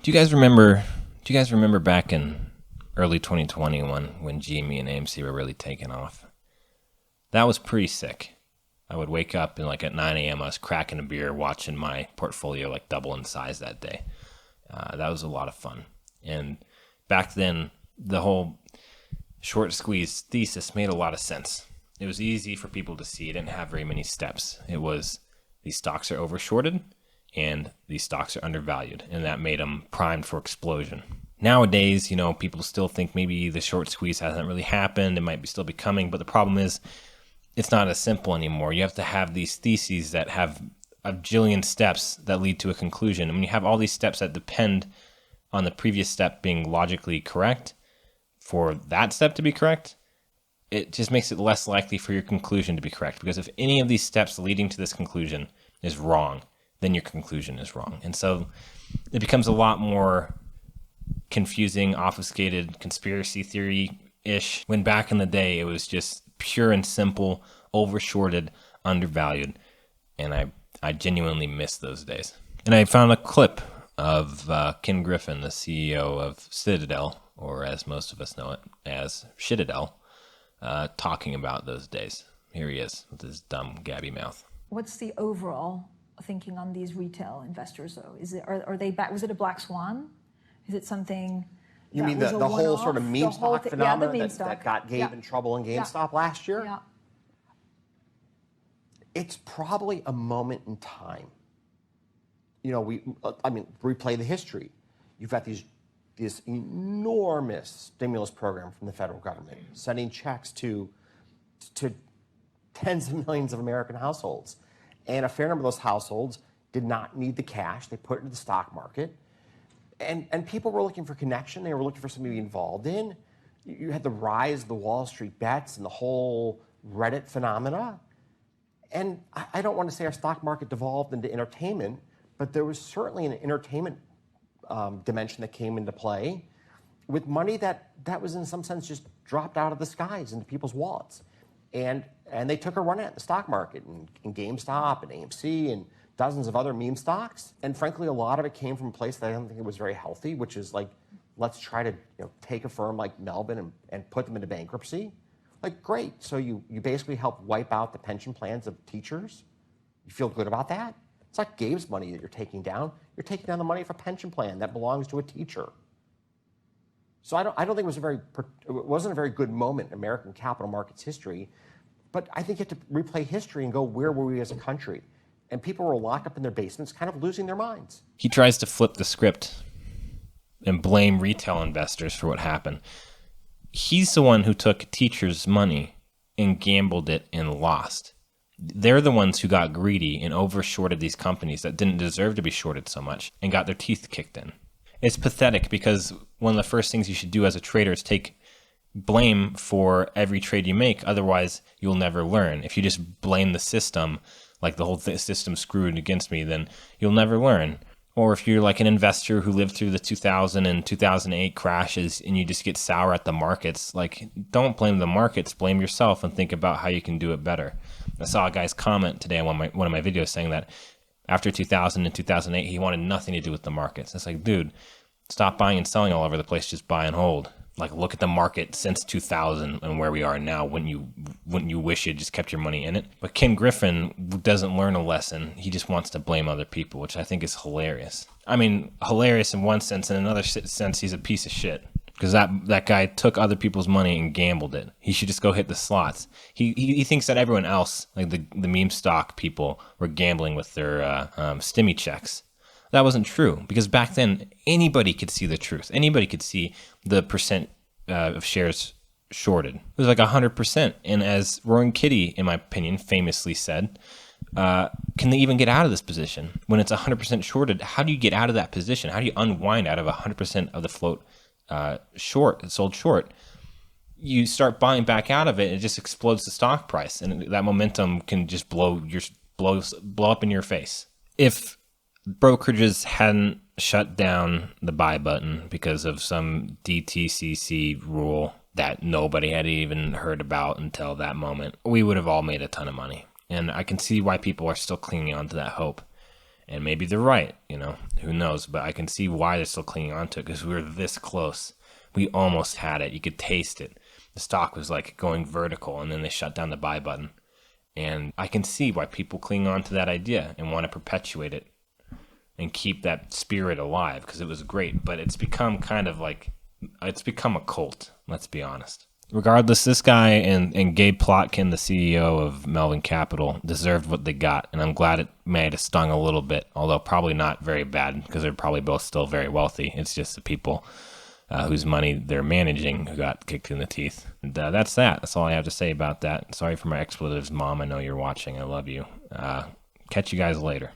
Do you guys remember back in early 2021 when GME and AMC were really taking off? That was pretty sick. I would wake up and like at 9 a.m. I was cracking a beer watching my portfolio like double in size that day. That was a lot of fun. And back then, the whole short squeeze thesis made a lot of sense. It was easy for people to see. It didn't have very many steps. It was these stocks are overshorted and these stocks are undervalued, and that made them primed for explosion. Nowadays, people still think maybe the short squeeze hasn't really happened. It might still be coming, but the problem is it's not as simple anymore. You have to have these theses that have a jillion steps that lead to a conclusion. And when you have all these steps that depend on the previous step being logically correct, for that step to be correct, it just makes it less likely for your conclusion to be correct. Because if any of these steps leading to this conclusion is wrong, then your conclusion is wrong. And so it becomes a lot more confusing, obfuscated, conspiracy theory-ish, when back in the day it was just pure and simple, overshorted, undervalued. And I genuinely miss those days. And I found a clip of Ken Griffin, the CEO of Citadel, or as most of us know it as Shitadel, talking about those days. Here he is with his dumb gabby mouth. What's the overall thinking on these retail investors, though? Are they back? Was it a black swan? Is it something? You mean the whole sort of meme stock phenomenon that got Gabe in trouble in GameStop last year? Yeah. It's probably a moment in time. Replay the history. You've got this enormous stimulus program from the federal government, sending checks to tens of millions of American households. And a fair number of those households did not need the cash. They put it into the stock market. And people were looking for connection. They were looking for something to be involved in. You had the rise of the Wall Street bets and the whole Reddit phenomena. And I don't want to say our stock market devolved into entertainment, but there was certainly an entertainment dimension that came into play with money that was in some sense just dropped out of the skies into people's wallets. And they took a run at the stock market and GameStop and AMC and dozens of other meme stocks. And frankly, a lot of it came from a place that I don't think it was very healthy, which is like, let's try to take a firm like Melbourne and put them into bankruptcy. Like, great. So you basically help wipe out the pension plans of teachers. You feel good about that? It's not Gabe's money that you're taking down. You're taking down the money for a pension plan that belongs to a teacher. So I don't think it wasn't a very good moment in American capital markets history. But I think you have to replay history and go, where were we as a country? And people were locked up in their basements, kind of losing their minds. He tries to flip the script and blame retail investors for what happened. He's the one who took teachers' money and gambled it and lost. They're the ones who got greedy and overshorted these companies that didn't deserve to be shorted so much and got their teeth kicked in. It's pathetic because one of the first things you should do as a trader is take blame for every trade you make. Otherwise, you'll never learn. If you just blame the system, like the whole system screwed against me, then you'll never learn. Or if you're like an investor who lived through the 2000 and 2008 crashes and you just get sour at the markets, like, don't blame the markets, blame yourself and think about how you can do it better. I saw a guy's comment today on one of my videos saying that after 2000 and 2008, he wanted nothing to do with the markets. It's like, dude, stop buying and selling all over the place, just buy and hold. Like, look at the market since 2000 and where we are now. Wouldn't you wish you just kept your money in it? But Ken Griffin doesn't learn a lesson. He just wants to blame other people, which I think is hilarious. I mean, hilarious in one sense. In another sense, he's a piece of shit. Because that guy took other people's money and gambled it. He should just go hit the slots. He thinks that everyone else, like the meme stock people, were gambling with their stimmy checks. That wasn't true, because back then, anybody could see the truth. Anybody could see the percent of shares shorted. It was like 100%. And as Roaring Kitty, in my opinion, famously said, can they even get out of this position? When it's 100% shorted, how do you get out of that position? How do you unwind out of 100% of the float sold short? You start buying back out of it, it just explodes the stock price. And that momentum can just blow up in your face. If brokerages hadn't shut down the buy button because of some DTCC rule that nobody had even heard about until that moment, we would have all made a ton of money. And I can see why people are still clinging on to that hope. And maybe they're right, who knows? But I can see why they're still clinging on to it, because we were this close. We almost had it. You could taste it. The stock was like going vertical, and then they shut down the buy button. And I can see why people cling on to that idea and want to perpetuate it and keep that spirit alive, because it was great. But it's become it's become a cult, let's be honest. Regardless, this guy and Gabe Plotkin, the CEO of Melvin Capital, deserved what they got, and I'm glad it might have stung a little bit, although probably not very bad, because they're probably both still very wealthy. It's just the people whose money they're managing who got kicked in the teeth. And, that's that. That's all I have to say about that. Sorry for my expletives, Mom. I know you're watching. I love you. Catch you guys later.